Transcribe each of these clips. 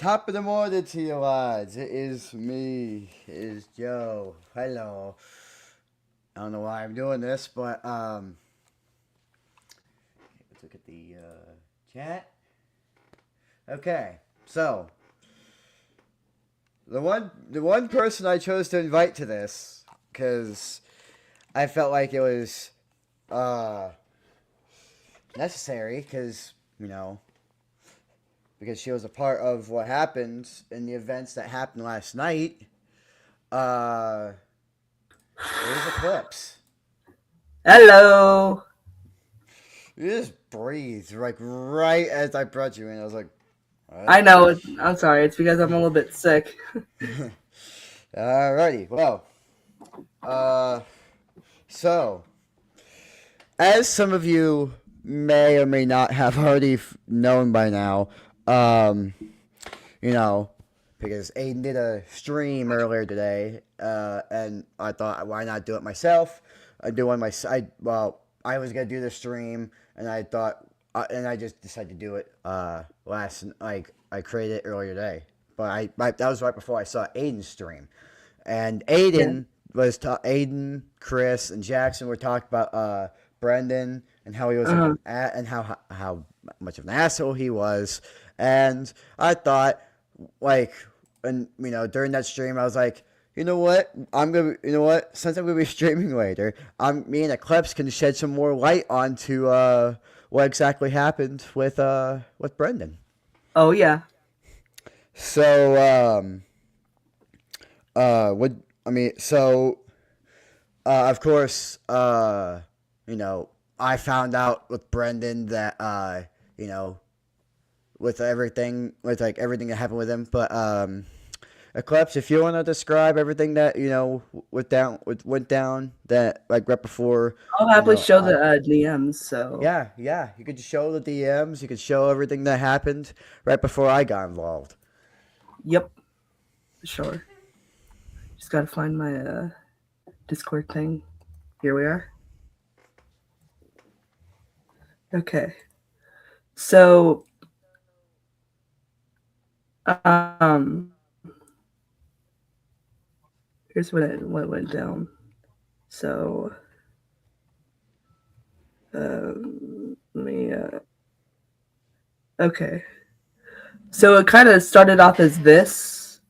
Top of the morning to you lads. It is me. It is Joe. Hello. I don't know why I'm doing this, but let's look at the chat. Okay, so the one person I chose to invite to this because I felt like it was uh necessary because she was a part of what happened in the events that happened last night. Uh, is Eclipse. Hello. You just breathed like right as I brought you in. I was like, I what? know. I'm sorry. It's because I'm a little bit sick. Alrighty. Well, uh, so as some of you may or may not have already known by now, um, you know, because Aiden did a stream earlier today, and I thought, why not do it myself? I do one my I was gonna do the stream, and I thought, and I just decided to do it I created it earlier today, but that was right before I saw Aiden's stream, and Yeah. Aiden, Chris, and Jackson were talking about Brendan and how he was like Uh, and how much of an asshole he was, and I thought like, and during that stream I was like, you know what, since I'm gonna be streaming later, me and Eclipse can shed some more light onto what exactly happened with Brendan. oh yeah. So what I mean, so of course, I found out with Brendan that you know with everything that happened with him. But Eclipse, if you want to describe everything that went down that like right before, I'll happily show I the DMs. So yeah, you could show the DMs, you could show everything that happened right before I got involved. yep, sure. Just gotta find my Discord thing. Here we are. Okay. So um, here's what went down. So let me. Okay. So it kind of started off as this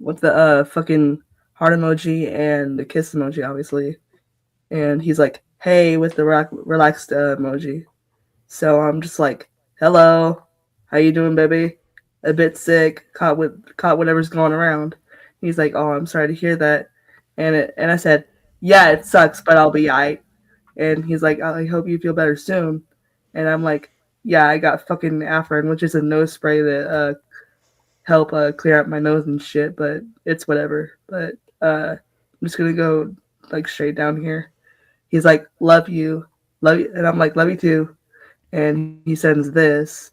with the fucking heart emoji and the kiss emoji, obviously. And he's like, "Hey," with the relaxed emoji. So I'm just like, "Hello, how you doing, baby? A bit sick, caught whatever's going around." He's like, "Oh, I'm sorry to hear that," and I said, "Yeah, it sucks, but I'll be alright." And he's like, "I hope you feel better soon." And I'm like, "Yeah, I got fucking Afrin, which is a nose spray that help clear out my nose and shit, but it's whatever." But I'm just gonna go like straight down here. He's like, love you," and I'm like, "Love you too." And he sends this,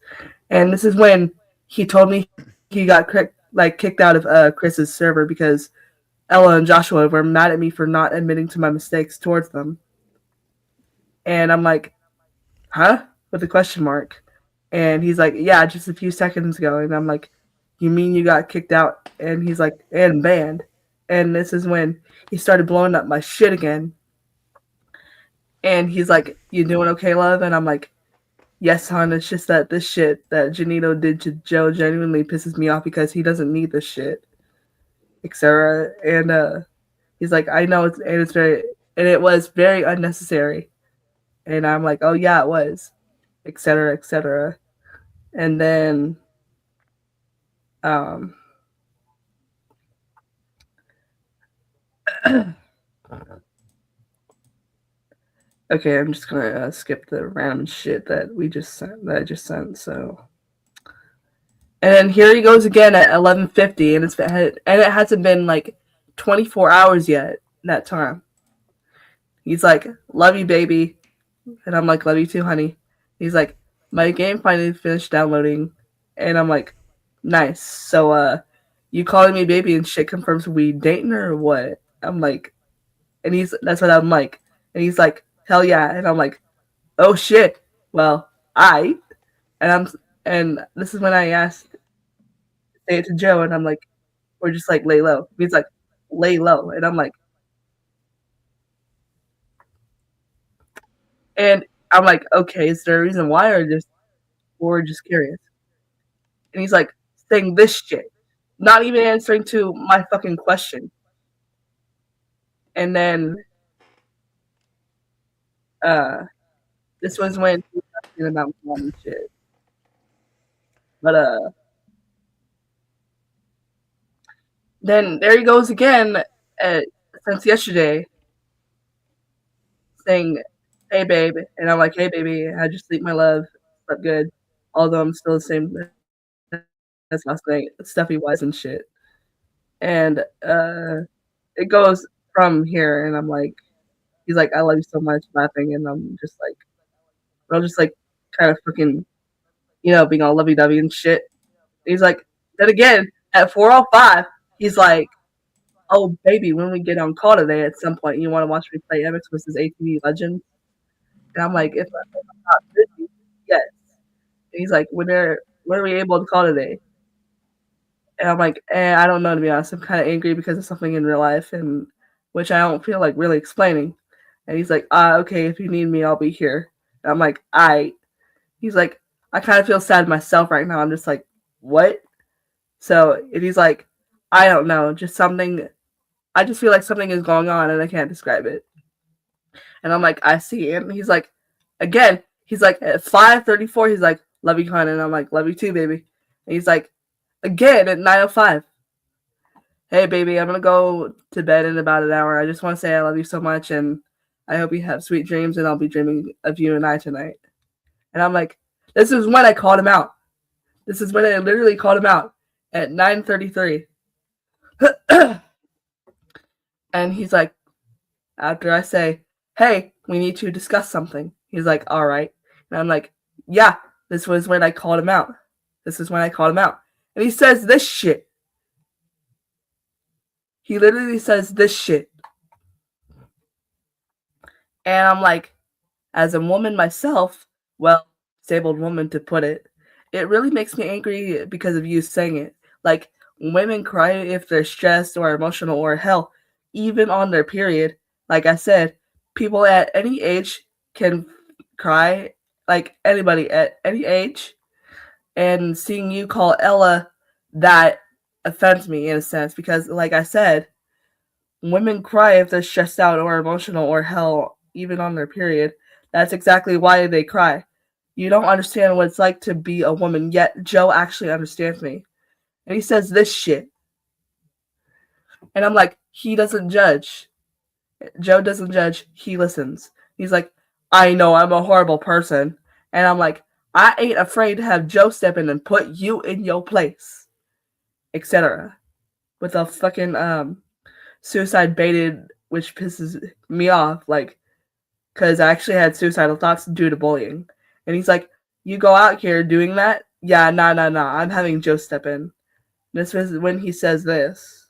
and this is when he told me he got kicked out of Chris's server because Ella and Joshua were mad at me for not admitting to my mistakes towards them. And I'm like, "Huh?" with a question mark. And he's like, "Yeah, just a few seconds ago." And I'm like, "You mean you got kicked out?" And he's like, "And banned." And this is when he started blowing up my shit again. And he's like, "You doing okay, love?" And I'm like, "Yes, hon. It's just that this shit that Janito did to Joe genuinely pisses me off because he doesn't need this shit, etc." And he's like, "I know it was very unnecessary." And I'm like, "Oh yeah, it was," etc., etc. And then um, okay, I'm just gonna skip the random shit that I just sent. So, and then here he goes again at 11:50, and it hasn't been like 24 hours yet. That time, he's like, "Love you, baby," and I'm like, "Love you too, honey." He's like, "My game finally finished downloading," and I'm like, "Nice." So, you calling me baby and shit confirms we dating or what? I'm like, and that's what I'm like, and he's like, "Hell yeah," and I'm like, "Oh shit." Well, I and I'm and this is when I asked. say it to Joe, and I'm like, or just like lay low. He's like, lay low, and I'm like, okay, is there a reason why, or just curious? And he's like, saying this shit, not even answering to my fucking question. And then uh, this was when he was asking about mom and shit. But then there he goes again, since yesterday, saying, "Hey babe," and I'm like, "Hey baby, how'd you sleep, my love? Slept good." Although I'm still the same as last night, stuffy wise and shit. And it goes from here, and I'm like, he's like, "I love you so much," laughing, and I'm just like, we're all just like, kind of fucking, being all lovey dovey and shit. And he's like, then again at 4:05, he's like, "Oh baby, when we get on call today, at some point, you want to watch me play MX versus ATV Legends?" And I'm like, if I'm not busy, yes. And he's like, when are we able to call today? And I'm like, I don't know, to be honest. I'm kind of angry because of something in real life, and which I don't feel like really explaining. And he's like, okay, if you need me, I'll be here. And I'm like, I. He's like, I kind of feel sad myself right now. I'm just like, what? So if he's like, I don't know, just something. I just feel like something is going on, and I can't describe it. And I'm like, I see. And he's like, again, he's like, at 5:34, he's like, love you, hon. And I'm like, love you too, baby. And he's like, again at 9:05, hey, baby, I'm going to go to bed in about an hour. I just want to say I love you so much, and I hope you have sweet dreams, and I'll be dreaming of you and I tonight. And I'm like, this is when I called him out. This is when I literally called him out at 9:33. And he's like, after I say, hey, we need to discuss something, he's like, all right. And I'm like, yeah, this was when I called him out. This is when I called him out. And he says this shit. He literally says this shit. And I'm like, as a woman myself, well, disabled woman to put it really makes me angry because of you saying it. Like, women cry if they're stressed or emotional, or hell, even on their period. Like I said, people at any age can cry, like anybody at any age. And seeing you call Ella that offends me in a sense because, like I said, women cry if they're stressed out or emotional, or hell, even on their period. That's exactly why they cry. You don't understand what it's like to be a woman, yet Joe actually understands me. And he says this shit. And I'm like, he doesn't judge. Joe doesn't judge, he listens. He's like, I know I'm a horrible person. And I'm like, I ain't afraid to have Joe step in and put you in your place, etc. With a fucking suicide baited, which pisses me off, like, because I actually had suicidal thoughts due to bullying. And he's like, you go out here doing that? Yeah, nah, nah, nah. I'm having Joe step in. This was when he says this.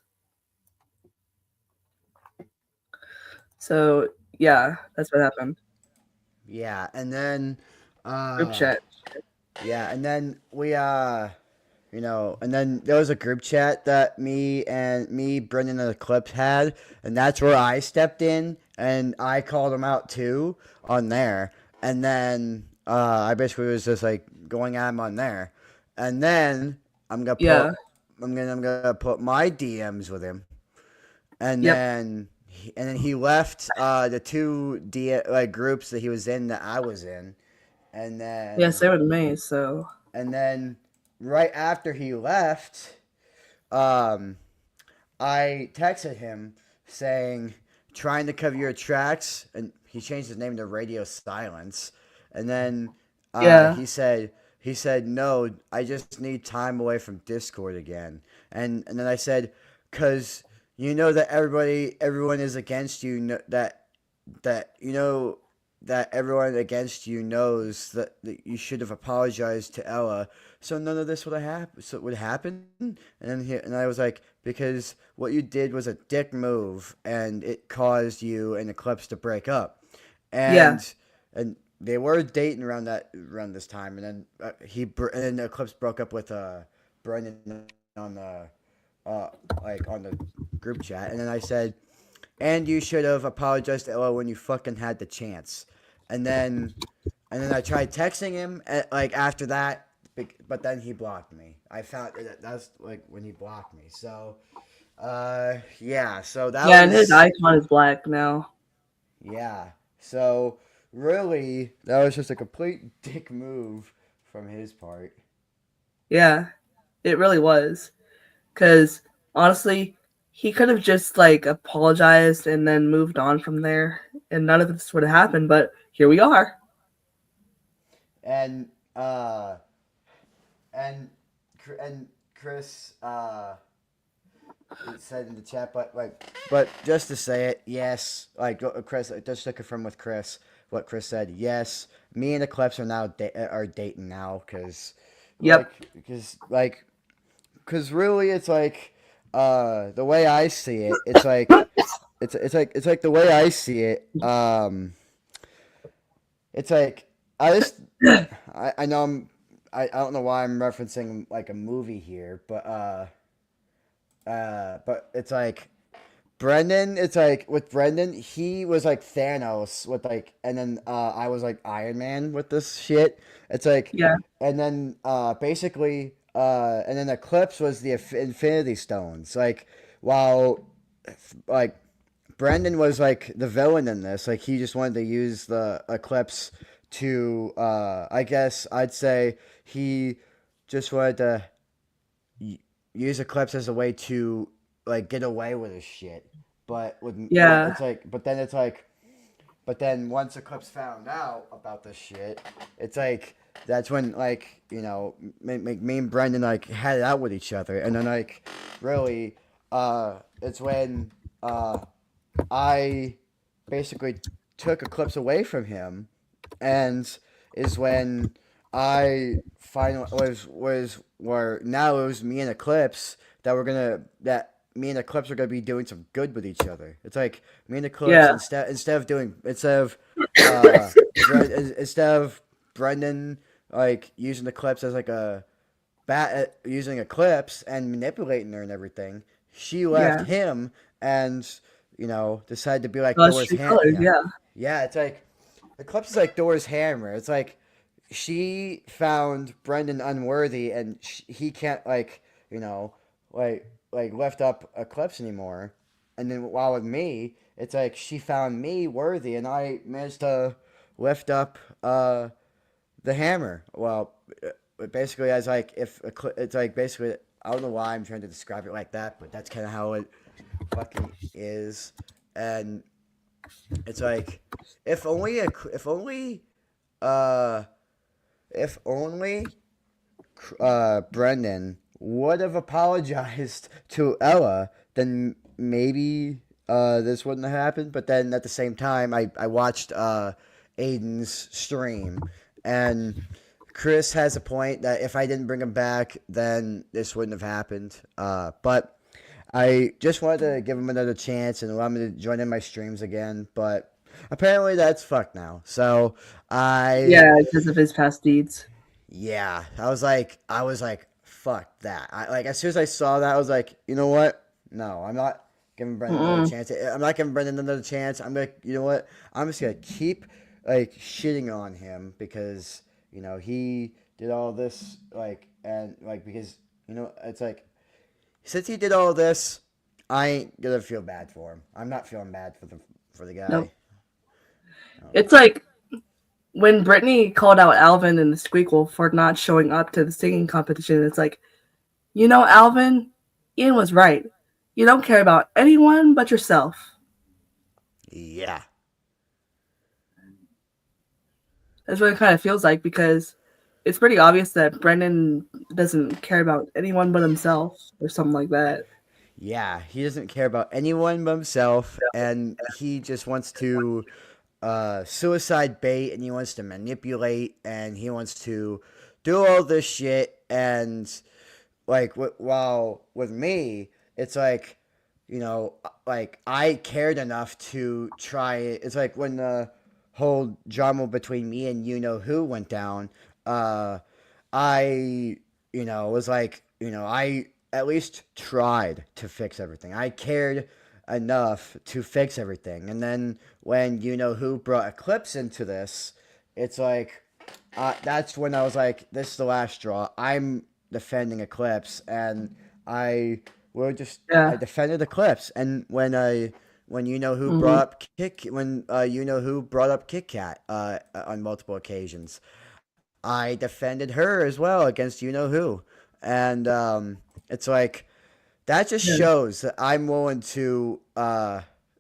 So, yeah, that's what happened. Yeah, and then, Group uh, chat. yeah, and then and then there was a group chat that Brendan, and the Clips had, and that's where I stepped in and I called him out too on there, and then I basically was just like going at him on there, and then Yeah. I'm gonna put my DMs with him, and Yep. then he left the two like groups that he was in that I was in, and Yeah, then same with me, so. and then right after he left, um, I texted him saying, trying to cover your tracks, and he changed his name to Radio Silence. And then Yeah. he said, no, I just need time away from Discord again. And then I said, because you know that everyone is against you, that you know that everyone against you knows that you should have apologized to Ella, so none of this would happen. And I was like, because what you did was a dick move, and it caused you and Eclipse to break up, Yeah. and they were dating around this time, and then and then Eclipse broke up with Brendan on the uh like on the group chat, and then I said, and you should have apologized to Ella when you fucking had the chance. And then I tried texting him like after that, but then he blocked me. I found that's like when he blocked me. So yeah, so that Yeah, and his was icon is black now. yeah. So really, that was just a complete dick move from his part. Yeah, it really was. Because honestly, he could have just like apologized and then moved on from there, and none of this would have happened. But here we are. And uh and and Chris said in the chat, but just to say it, yes, like Chris, just to confirm with Chris what Chris said, yes, me and Eclipse are now are dating now Yep. because really it's like the way I see it, it's like it's like the way I see it, it's like I just I know I don't know why I'm referencing like a movie here, but it's like Brendan, it's like with Brendan, he was like Thanos with like, and then I was like Iron Man with this shit. It's like, Yeah. and then basically, and then Eclipse was the Infinity Stones. Like, while like Brendan was like the villain in this, like he just wanted to use the Eclipse to, I guess I'd say he just wanted to use Eclipse as a way to like get away with his shit. But Yeah. it's like but then it's like but then once Eclipse found out about this shit, it's like that's when like me and Brendan like had it out with each other, and then like really it's when I basically took Eclipse away from him, and is when I finally was where now it was me and Eclipse that me and Eclipse are gonna be doing some good with each other. It's like me and Eclipse Yeah. instead of Brendan like using Eclipse as like a using Eclipse and manipulating her and everything, she left Yeah. him and decided to be like Those Dora's true hand. colors. Yeah. Yeah, it's like Eclipse is like Dora's hammer. It's like she found Brendan unworthy, and he can't like lift up Eclipse anymore. And then while with me, it's like she found me worthy, and I managed to lift up the hammer. Well, basically, as like if it's like basically, I don't know why I'm trying to describe it like that, but that's kind of how it fucking is, and it's like if only uh if only Brendan would have apologized to Ella, then maybe this wouldn't have happened. But then at the same time, I watched Aiden's stream, and Chris has a point that if I didn't bring him back, then this wouldn't have happened. But I just wanted to give him another chance and allow me to join in my streams again. But apparently that's fucked now. So I Yeah, because of his past deeds. yeah, I was like, fuck that. I like as soon as I saw that, I was like, you know what? No, I'm not giving Brendan another Mm-mm. chance. I'm not giving Brendan another chance. I'm gonna, you know what? I'm just gonna keep like shitting on him because he did all this and because it's like since he did all this, I ain't gonna feel bad for him. I'm not feeling bad for the Nope. guy. It's like when Brittany called out Alvin and the Squeakle for not showing up to the singing competition. It's like, Alvin, Ian was right. You don't care about anyone but yourself. Yeah. That's what it kind of feels like because it's pretty obvious that Brendan doesn't care about anyone but himself or something like that. Yeah, he doesn't care about anyone but himself, and he just wants to suicide bait, and he wants to manipulate, and he wants to do all this shit. And like, while with me, it's like, like I cared enough to try it. It's like when the whole drama between me and who went down. Uh, I was like, at least tried to fix everything. I cared enough to fix everything. And then when you know who brought Eclipse into this, it's like that's when I was like, this is the last straw. I'm defending Eclipse, and I I Yeah. defended Eclipse. And when you know who Hmm. brought up you know who brought up Kit Kat on multiple occasions, I defended her as well against you know who, and it's like that just Yeah. shows that I'm willing to.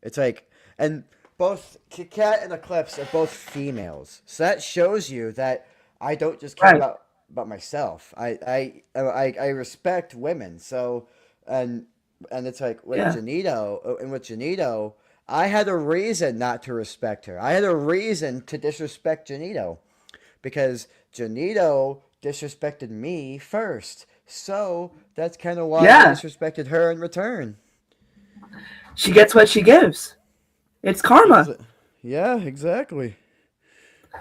It's like, and both Kit Kat and Eclipse are both females, so that shows you that I don't just care Right. about myself. I respect women. So, and and it's like Yeah. with Janito, I had a reason not to respect her. I had a reason to disrespect Janito because Janito disrespected me first. So that's kind of why I Yeah. disrespected her in return. She gets what she gives. It's karma. Yeah, exactly.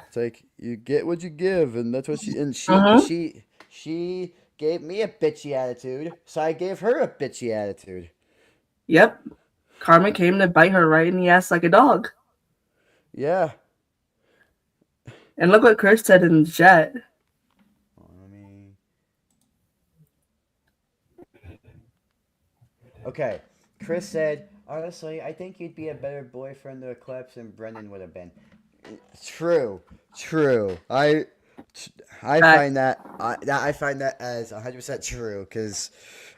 It's like you get what you give, and that's what Hmm. she gave me a bitchy attitude, so I gave her a bitchy attitude. Yep. Karma came to bite her right in the ass like a dog. Yeah. And look what Chris said in the chat. I mean, okay. Chris said, honestly, I think you'd be a better boyfriend to Eclipse than Brendan would have been. True, true. I Fact. find that I find that as 100% true because,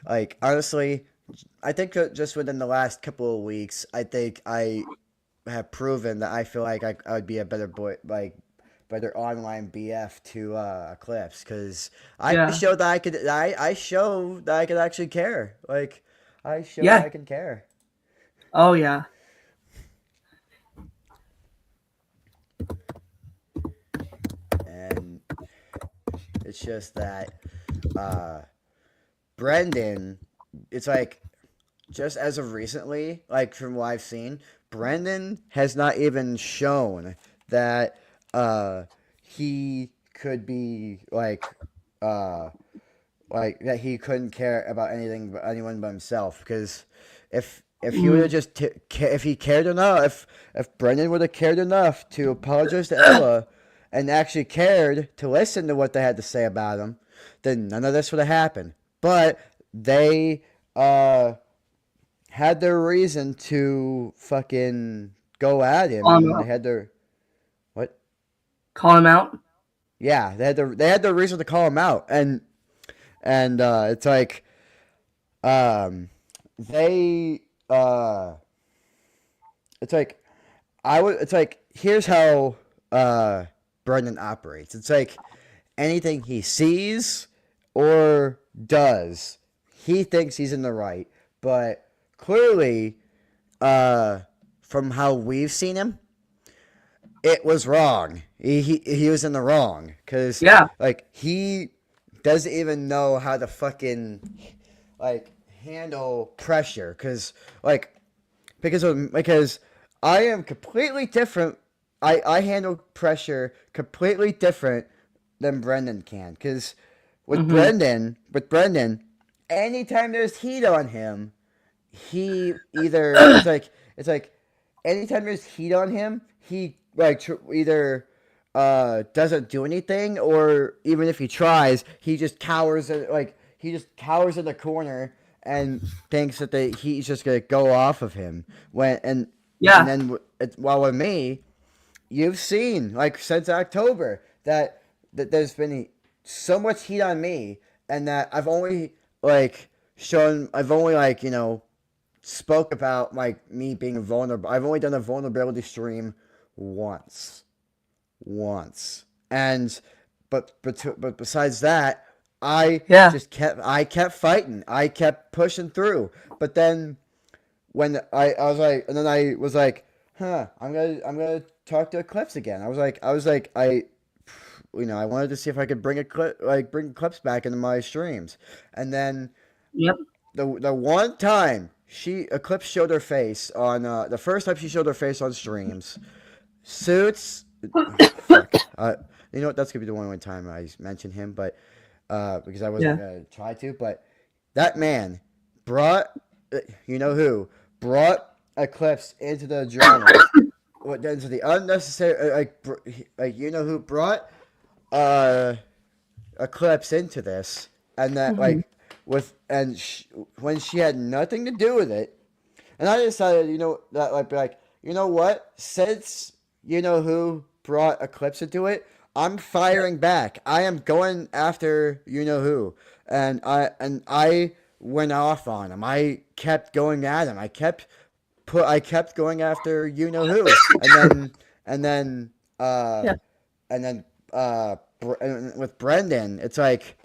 like, honestly, I think that just within the last couple of weeks, I think I have proven that I feel like I would be a better boy, like better online BF to Eclipse because I Yeah. showed that I could. I show that I could actually care. Like, I show that Yeah. I can care, Oh yeah. and it's just that uh, Brendan. It's like just as of recently, like from what I've seen, Brendan has not even shown that he could be uh like that he couldn't care about anything but anyone but himself because if he would Mm. have if he cared enough if Brendan would have cared enough to apologize to Ella and actually cared to listen to what they had to say about him, then none of this would have happened. But they uh had their reason to fucking go at him, Call him and they out. had their what? Call him out. Yeah, they had their reason to call him out, and it's like um they it's like it's like here's how Brendan operates. It's like anything he sees or does, he thinks he's in the right, but clearly uh from how we've seen him, it was wrong. He was in the wrong because Yeah. like he doesn't even know how to fucking like handle pressure like because I am completely different. I handle pressure completely different than Brendan can because Hmm. with Brendan, anytime there's heat on him, he either it's like anytime there's heat on him, he like either doesn't do anything, or even if he tries, he just cowers he just cowers in the corner and thinks that the heat's just gonna go off of him when and Yeah. then while with me, you've seen like since October that there's been so much heat on me, and that I've only spoke about like me being vulnerable. I've only done a vulnerability stream once, once, and but besides that, Yeah. I kept fighting. I kept pushing through. But then when I was like, and then I was like, huh, I'm gonna talk to Eclipse again. I wanted to see if I could bring Eclipse back into my streams, and then Yep. the one time she Eclipse showed her face on the first time she showed her face on streams, Suits. Fuck. You know what? That's gonna be the only time I mention him, but because I wasn't Yeah. gonna try to, but That man brought, you know who, brought Eclipse into the drama. Into the unnecessary, like you know who brought uh Eclipse into this, and that Mhm. like when she had nothing to do with it, and I decided, that like be like, you know what, since you know who brought Eclipse into it, I'm firing back. I am going after you know who, and I went off on him. I kept going at him. I kept going after you know who, and then uh Yeah. and then with Brendan, it's like,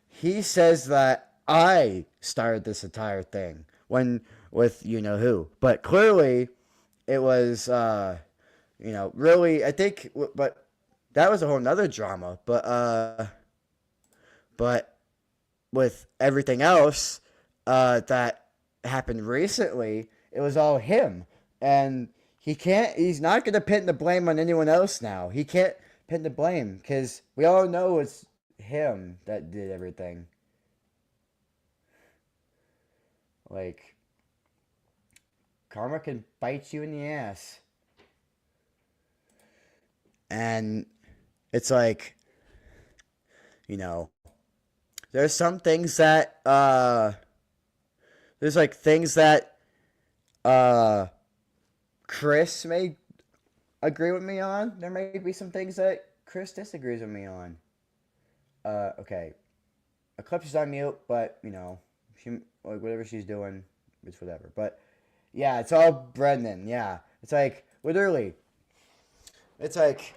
he says that I started this entire thing when with you know who, but clearly it was really, I think, but that was a whole nother drama. But with everything else that happened recently, it was all him, and he's not going to pin the blame on anyone else now. He can't pin the blame because we all know it's him that did everything. Like, karma can bite you in the ass. And it's like, you know, there's some things that there's like things that uh Chris may agree with me on. There may be some things that Chris disagrees with me on. Okay. Eclipse is on mute, but she, like, whatever she's doing, it's whatever. But yeah, it's all Brendan. Yeah, it's like literally, it's like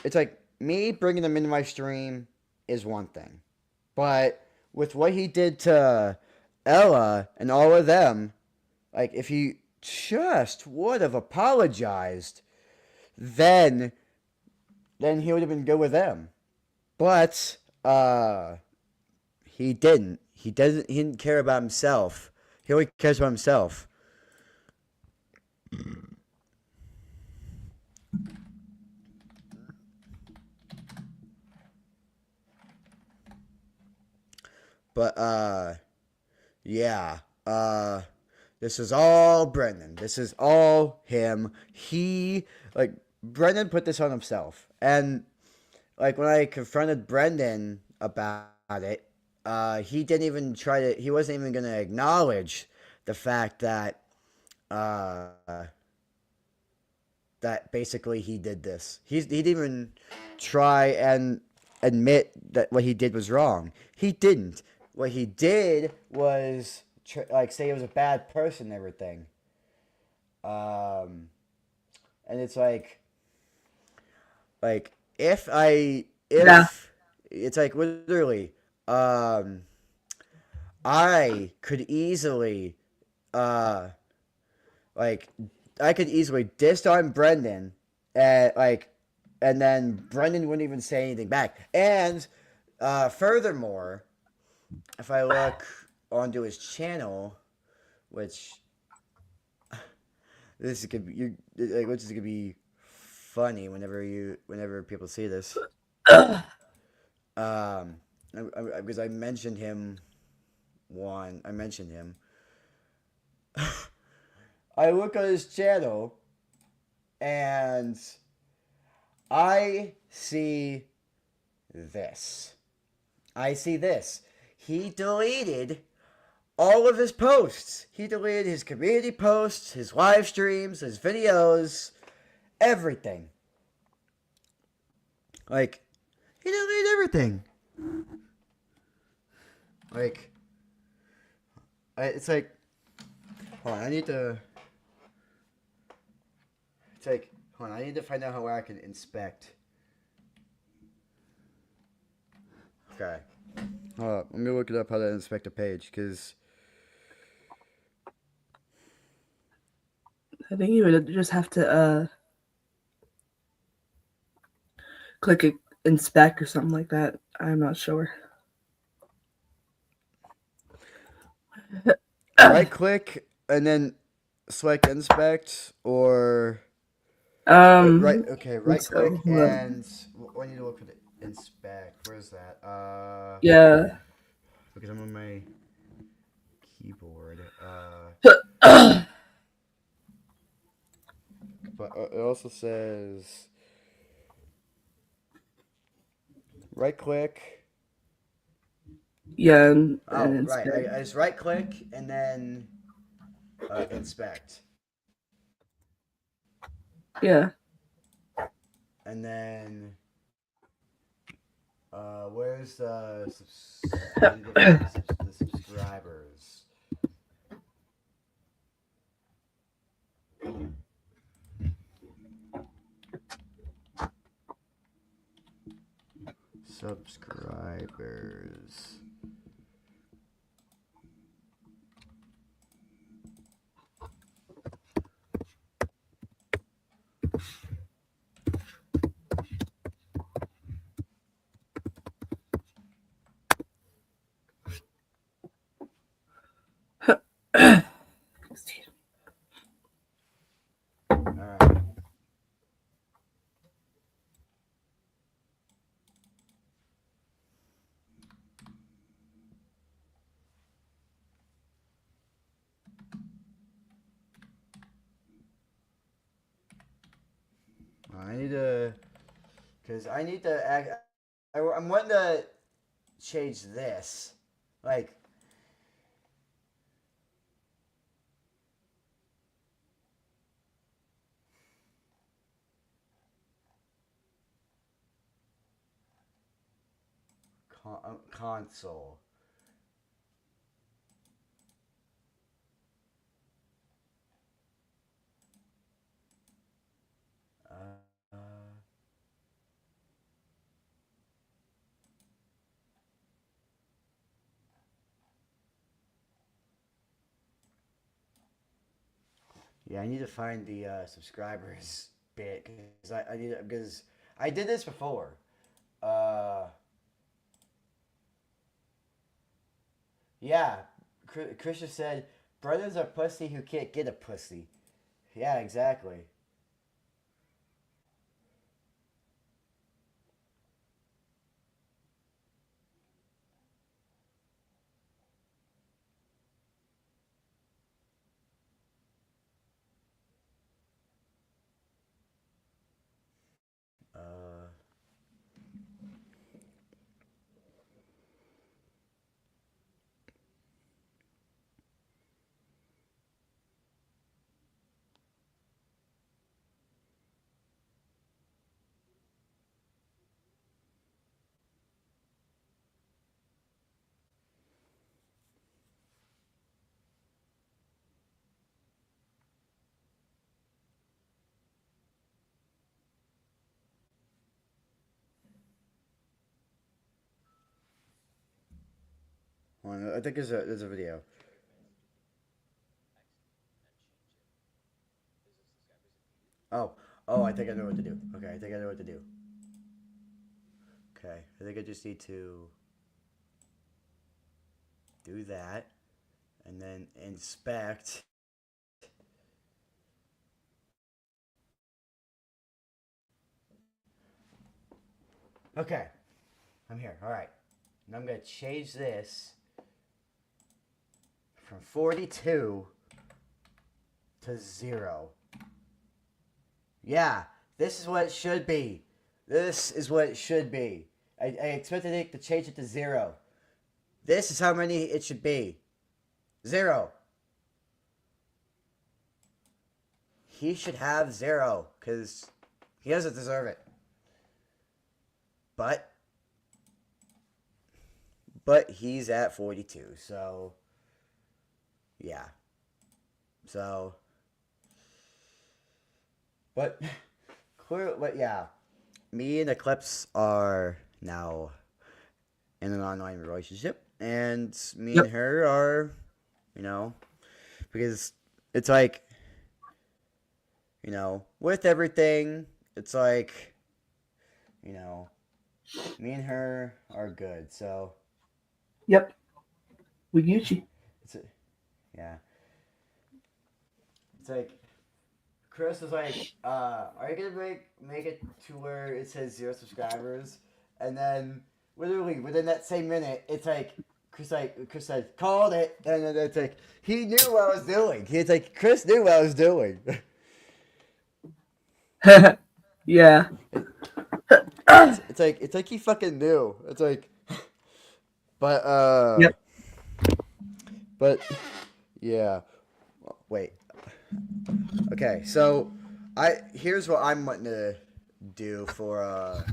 it's like me bringing them into my stream is one thing, but with what he did to Ella and all of them, like if he just would have apologized, then he would have been good with them. But he didn't. He didn't care about himself. He only cares about himself. But yeah. This is all Brendan. This is all him. Brendan put this on himself. And like when I confronted Brendan about it, he didn't even try to. He wasn't even going to acknowledge the fact that uh, that basically he did this. He didn't even try and admit that what he did was wrong. He didn't. What he did was say he was a bad person and everything. Um, and it's like Yeah. if it's like literally, um, I could easily uh like I could easily disarm Brendan, and and then Brendan wouldn't even say anything back. And furthermore, if I look onto his channel, which this is gonna be which is gonna be funny whenever people see this. Um, because I mentioned him I mentioned him. I look at his channel and I see this. I see this. He deleted all of his posts. He deleted his community posts, his live streams, his videos, everything. Like, he deleted everything. Like, it's like, hold on, I need to. It's like, hold on, I need to find out how I can inspect. Okay. Let me look it up how to inspect a page, because I think you would just have to click inspect or something like that. I'm not sure. right click and then select inspect, or right, Um. okay, right So click and I need to look for the inspect. Where's that? yeah. because I'm on my keyboard. But it also says right click. Yeah, and Oh, it's right. I just right click and then inspect. yeah. And then where's I need to find the subscribers. Subscribers. All right. I need to, cause I need to act. I'm wanting to change this, like console. Uh, yeah, I need to find the subscribers bit because I need because I did this before. Uh, yeah, Christian said brothers are pussy who can't get a pussy. Yeah, exactly. Uh, I think there's a video. Oh, oh, I think I know what to do. Okay, I think I know what to do. Okay, I think I just need to do that and then inspect. Okay, I'm here. All right, and I'm gonna change this from 42 to 0. Yeah, this is what it should be. This is what it should be. I expected it to change it to 0. This is how many it should be. 0. He should have 0 because he doesn't deserve it. But he's at 42, so yeah. So but clear but yeah. Me and Eclipse are now in an online relationship and me and Yep. her are, you know, because it's like, with everything, it's like, you know, me and her are good. So Yep. We Gucci. it's a, yeah. It's like Chris was like, "Are you gonna make it to where it says 0 subscribers?" And then literally within that same minute, it's like Chris said, called it, and then it's like he knew what I was doing. He's like, Chris knew what I was doing. Yeah. It's like he fucking knew. It's like, but Yep. but yeah. Wait. Okay, so here's what I'm wanting to do for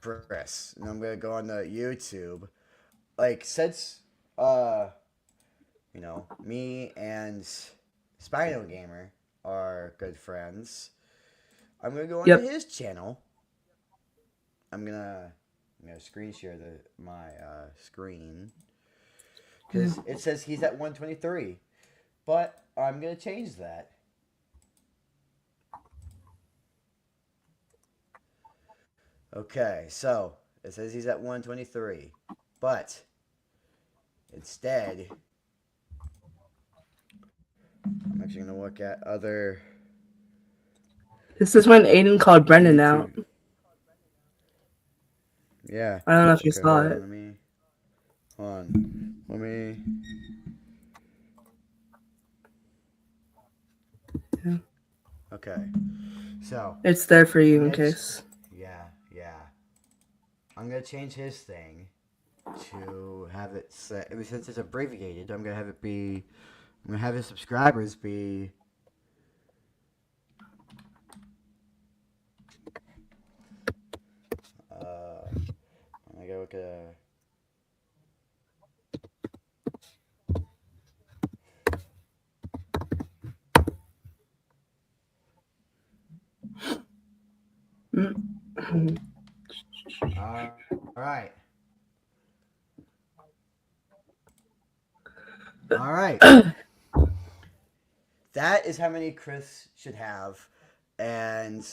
Chris, and I'm gonna go on the YouTube. Like since me and Spino Gamer are good friends, I'm gonna go onto Yep. his channel. I'm gonna screen share my screen because it says he's at 123, but I'm gonna change that. Okay, so it says he's at 123, but instead, I'm actually gonna look at other This is when Aiden called Brendan out. YouTube. Yeah. I don't know if you Okay, saw hold on. it. Hold on. Let me. Yeah. Okay. So. It's there for you in case. Yeah. I'm gonna change his thing to have it set. Since it's abbreviated, I'm gonna have it be. I'm gonna have his subscribers be. I'm gonna go look at. All right. All right. That is how many Chris should have, and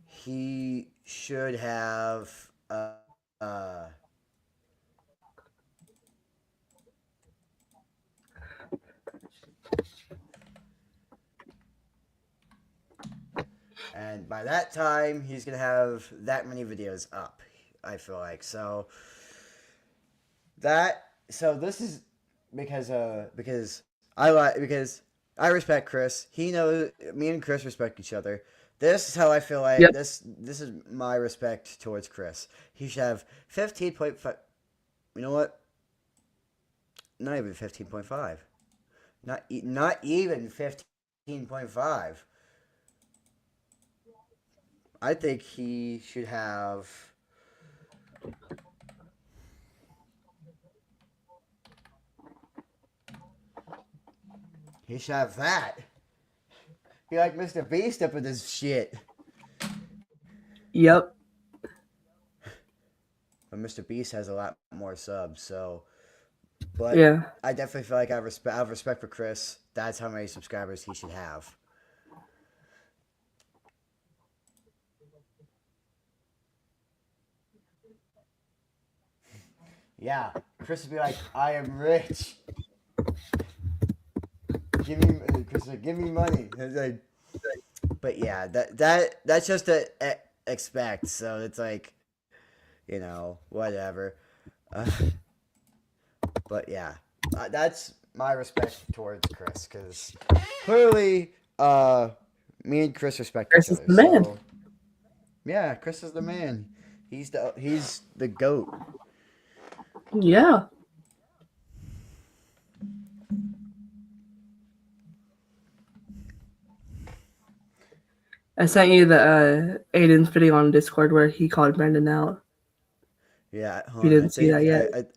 he should have. And by that time, he's gonna have that many videos up. I feel like so. This is because because I respect Chris. He knows me and Chris respect each other. This is how I feel like Yep. this is my respect towards Chris. He should have 15.5. You know what? Not even 15.5. Not even 15.5. I think he should have. He should have that. He like Mr. Beast up with his shit. Yep. But Mr. Beast has a lot more subs, so. But Yeah. I definitely feel like I have respect for Chris. That's how many subscribers he should have. Yeah, Chris would be like, "I am rich. Give me money." It's like, but yeah, that's just to expect. So it's like, whatever. Uh, but yeah, that's my respect towards Chris because clearly, me and Chris respect Chris each is other. the man. So yeah, Chris is the man. He's the goat. Yeah. I sent you the Aiden's video on Discord where he called Brendan out. Yeah, You didn't see that yet.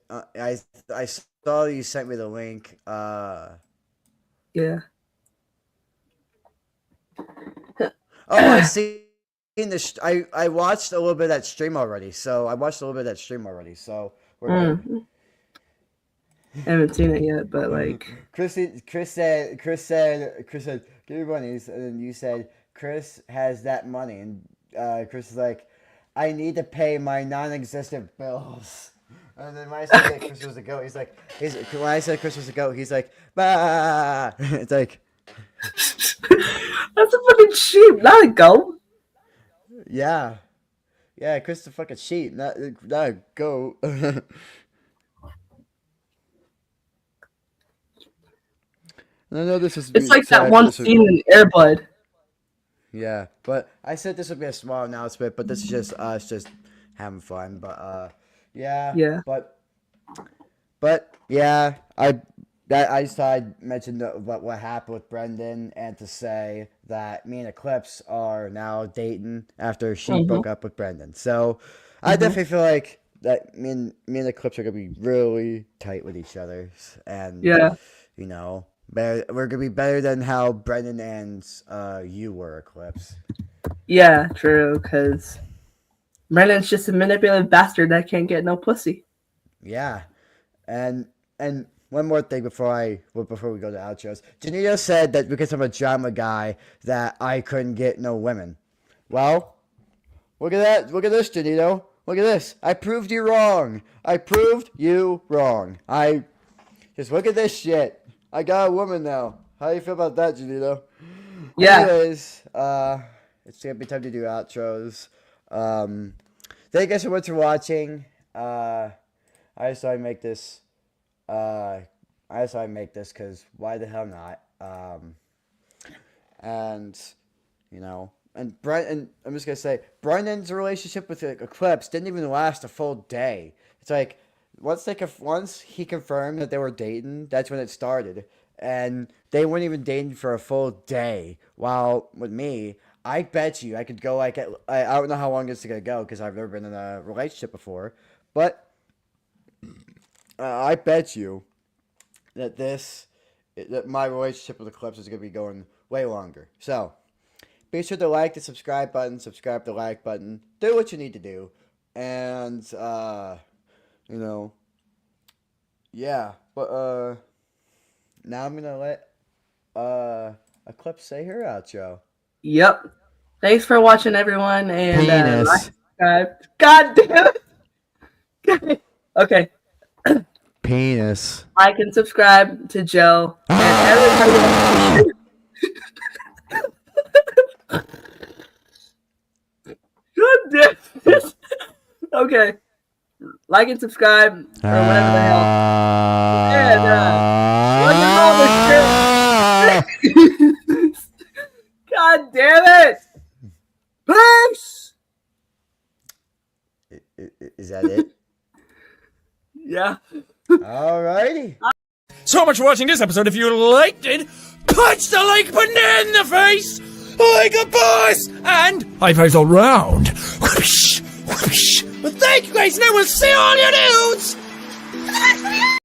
I saw you sent me the link. Yeah. Oh, I see. I watched a little bit of that stream already. So we're good. I haven't seen it yet, but like. Chris said, give me money, and then you said Chris has that money, and Chris is like, I need to pay my non-existent bills. And then when I said that Chris was a goat, when I said Chris was a goat, he's like, bah. It's like, That's a fucking sheep, not a goat. yeah, Chris is a fucking sheep, not a goat. And I know this is It's like that said, one this would- scene in Air Bud. Yeah, but I said this would be a small announcement, but this is just us just having fun. But yeah, Yeah. but yeah, I just thought I'd mention what happened with Brendan, and to say that me and Eclipse are now dating after she broke up with Brendan. So I definitely feel like that me and Eclipse are gonna be really tight with each other, and Yeah. you know, we're gonna be better than how Brendan and you were, Eclipse. Yeah, true, because Brandon's just a manipulative bastard that can't get no pussy. Yeah, and one more thing before we go to outros. Janito said that because I'm a drama guy that I couldn't get no women. Well, look at that. Look at this, Janito. Look at this. I proved you wrong. I just look at this shit. I got a woman now. How do you feel about that, Janito? Yeah. Anyways, it's gonna be time to do outros. Thank you guys so much for watching. I just thought I'd make this. Because why the hell not? And you know, and I'm just gonna say, Brendan's relationship with Eclipse didn't even last a full day. It's like once he confirmed that they were dating, that's when it started, and they weren't even dating for a full day. While with me, I bet you I could go I don't know how long it's gonna go because I've never been in a relationship before, but I bet you that my relationship with Eclipse is going to be going way longer. So, be sure to like the subscribe button, subscribe to the like button, do what you need to do, and, you know, yeah, but, now I'm going to let, Eclipse say her outro. Yep. Thanks for watching, everyone, and Penis. subscribe. God damn it. Okay. Penis. Like and subscribe to Joe and everybody. God damn it. Okay. Like and subscribe or whatever the hell. And rock and roll this shit. God damn it. Peace. Is that it? Yeah. Alrighty. So much for watching this episode. If you liked it, punch the like button in the face like a boss and high fives all round. Whoosh, whoosh. Well, thank you guys, and I will see all you dudes.